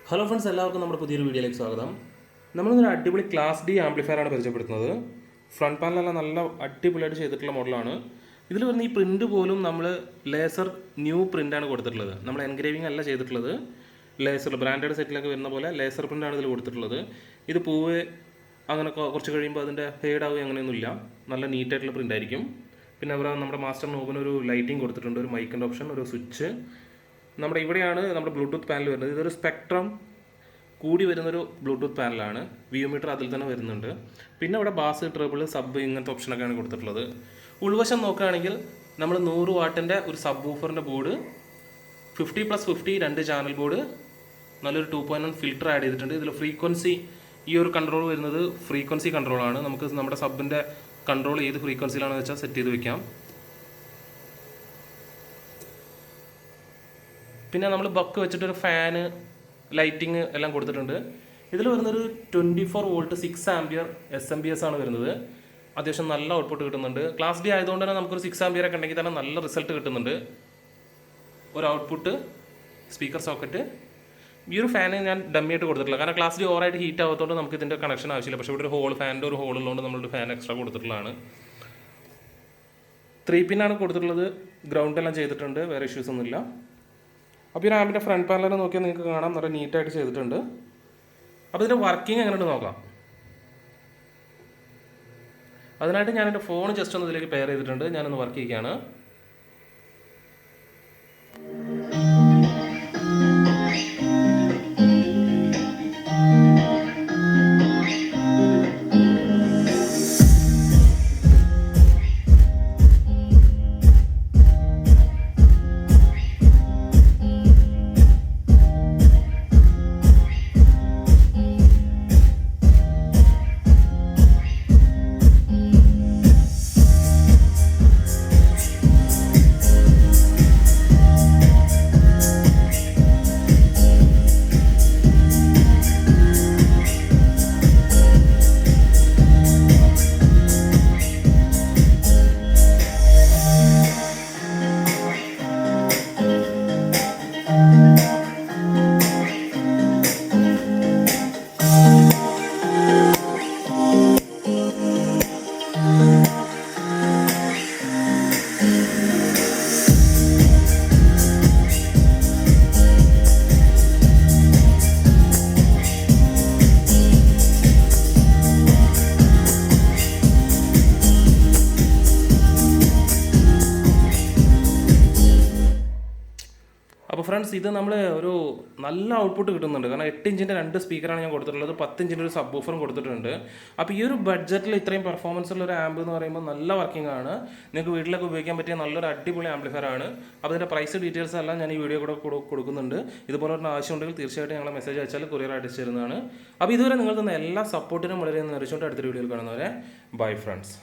Hello friends, എല്ലാവർക്കും നമ്മുടെ പുതിയൊരു വീഡിയോയിലേക്ക് സ്വാഗതം. നമ്മളിന്നൊരു അടിപൊളി ക്ലാസ് ഡി ആംപ്ലിഫയറാണ് പരിചയപ്പെടുത്തുന്നത്. ഫ്രണ്ട് പാനലെല്ലാം നല്ല അടിപൊളിയായിട്ട് ചെയ്തിട്ടുള്ള മോഡലാണ്. ഇതിൽ വരുന്ന ഈ പ്രിൻ്റ് പോലും നമ്മൾ ലേസർ ന്യൂ പ്രിൻ്റാണ് കൊടുത്തിട്ടുള്ളത്. നമ്മൾ എൻഗ്രേവിംഗ് അല്ല ചെയ്തിട്ടുള്ളത്. ലേസർ ബ്രാൻഡഡ് സെറ്റിലൊക്കെ വരുന്ന പോലെ ലേസർ പ്രിൻ്റാണ് ഇതിൽ കൊടുത്തിട്ടുള്ളത്. ഇത് പൂവ് അങ്ങനെ കുറച്ച് കഴിയുമ്പോൾ അതിൻ്റെ ഫെയ്ഡ് ആവുക അങ്ങനെയൊന്നുമില്ല. നല്ല നീറ്റായിട്ടുള്ള പ്രിൻ്റ് ആയിരിക്കും. പിന്നെ അവിടെ നമ്മുടെ മാസ്റ്റർ നോബിനൊരു ലൈറ്റിംഗ് കൊടുത്തിട്ടുണ്ട്, ഒരു മൈക്കിൻ്റെ ഓപ്ഷൻ, ഒരു സ്വിച്ച്. നമ്മുടെ ഇവിടെയാണ് നമ്മുടെ ബ്ലൂടൂത്ത് പാനൽ വരുന്നത്. ഇതൊരു സ്പെക്ട്രം കൂടി വരുന്നൊരു ബ്ലൂടൂത്ത് പാനലാണ്. വിയോമീറ്റർ അതിൽ തന്നെ വരുന്നുണ്ട്. പിന്നെ ഇവിടെ ബാസ്, ട്രിബിൾ, സബ് ഇങ്ങനത്തെ ഓപ്ഷനൊക്കെയാണ് കൊടുത്തിട്ടുള്ളത്. ഉൾവശം നോക്കുകയാണെങ്കിൽ നമ്മൾ 100 വാട്ടിൻ്റെ ഒരു സബ് വൂഫറിൻ്റെ ബോർഡ്, 50+50 2 ചാനൽ ബോർഡ്, നല്ലൊരു 2.1 ഫിൽറ്റർ ആഡ് ചെയ്തിട്ടുണ്ട്. ഇതിൽ ഫ്രീക്വൻസി, ഈ ഒരു കൺട്രോൾ വരുന്നത് ഫ്രീക്വൻസി കൺട്രോളാണ്. നമുക്ക് നമ്മുടെ സബിൻ്റെ കൺട്രോൾ ഏത് ഫ്രീക്വൻസിയിലാണെന്ന് വെച്ചാൽ സെറ്റ് ചെയ്ത് വെക്കാം. പിന്നെ നമ്മൾ ബക്ക് വെച്ചിട്ടൊരു ഫാന്, ലൈറ്റിങ് എല്ലാം കൊടുത്തിട്ടുണ്ട്. ഇതിൽ വരുന്നൊരു 24 വോൾട്ട് 6 ആംപിയർ SMPS ആണ് വരുന്നത്. അത്യാവശ്യം നല്ല ഔട്ട്പുട്ട് കിട്ടുന്നുണ്ട്. ക്ലാസ് ഡി ആയതുകൊണ്ട് തന്നെ നമുക്കൊരു 6 ആംപിയർ ഒക്കെ ഉണ്ടെങ്കിൽ തന്നെ നല്ല റിസൾട്ട് കിട്ടുന്നുണ്ട്. ഒരു ഔട്ട്പുട്ട്, സ്പീക്കർ സോക്കറ്റ്. ഈ ഒരു ഫാന് ഞാൻ ഡമ്മിയായിട്ട് കൊടുത്തിട്ടില്ല, കാരണം ക്ലാസ് ഡി ഓവറായിട്ട് ഹീറ്റ് ആവാത്തതുകൊണ്ട് നമുക്ക് ഇതിൻ്റെ കണക്ഷൻ ആവശ്യമില്ല. പക്ഷേ ഇവിടെ ഒരു ഹോൾ, ഫാനിൻ്റെ ഒരു ഹോൾ ഉള്ളതുകൊണ്ട് നമ്മളൊരു ഫാൻ എക്സ്ട്രാ കൊടുത്തിട്ടുള്ളതാണ്. 3 പിന്നാണ് കൊടുത്തിട്ടുള്ളത്. ഗ്രൗണ്ട് എല്ലാം ചെയ്തിട്ടുണ്ട്, വേറെ ഇഷ്യൂസ് ഒന്നുമില്ല. അപ്പോൾ ഈ റാമിൻ്റെ ഫ്രണ്ട് പാനൽ നോക്കിയാൽ നിങ്ങൾക്ക് കാണാം, നല്ല നീറ്റായിട്ട് ചെയ്തിട്ടുണ്ട്. അപ്പോൾ ഇതിൻ്റെ വർക്കിംഗ് എങ്ങനെയുണ്ട് നോക്കാം. അതിനായിട്ട് ഞാൻ എൻ്റെ ഫോൺ ജസ്റ്റ് ഒന്ന് ഇതിലേക്ക് പെയർ ചെയ്തിട്ടുണ്ട്. ഞാനൊന്ന് വർക്ക് ചെയ്യുകയാണ്. അപ്പോൾ ഫ്രണ്ട്സ്, ഇത് നമ്മൾ ഒരു നല്ല ഔട്ട്പുട്ട് കിട്ടുന്നുണ്ട്. കാരണം 8 ഇഞ്ചിൻ്റെ 2 സ്പീക്കറാണ് ഞാൻ കൊടുത്തിട്ടുള്ളത്, 10 ഇഞ്ചിൻ്റെ ഒരു സബ് വൂഫറും കൊടുത്തിട്ടുണ്ട്. അപ്പോൾ ഈ ഒരു ബഡ്ജറ്റിൽ ഇത്രയും പെർഫോമൻസ് ഉള്ള ഒരു ആംബ് എന്ന് പറയുമ്പോൾ നല്ല വർക്കിംഗ് ആണ്. നിങ്ങൾക്ക് വീട്ടിലൊക്കെ ഉപയോഗിക്കാൻ പറ്റിയ നല്ലൊരു അടിപൊളി ആംപ്ലിഫയർ ആണ്. അപ്പോൾ അതിൻ്റെ പ്രൈസ് ഡീറ്റെയിൽസ് എല്ലാം ഞാൻ ഈ വീഡിയോ കൂടെ കൊടുക്കുന്നുണ്ട്. ഇതുപോലെ ഒരു ആവശ്യമുണ്ടെങ്കിൽ തീർച്ചയായിട്ടും ഞങ്ങളെ മെസ്സേജ് അയച്ചാൽ കൊറിയർ അയച്ചു തരുന്നതാണ്. അപ്പോൾ ഇതുവരെ നിങ്ങൾ തന്ന എല്ലാ സപ്പോർട്ടിനും വളരെ നന്ദി. അടുത്തൊരു വീഡിയോയിൽ കാണുന്നവരെ ബൈ ഫ്രണ്ട്സ്.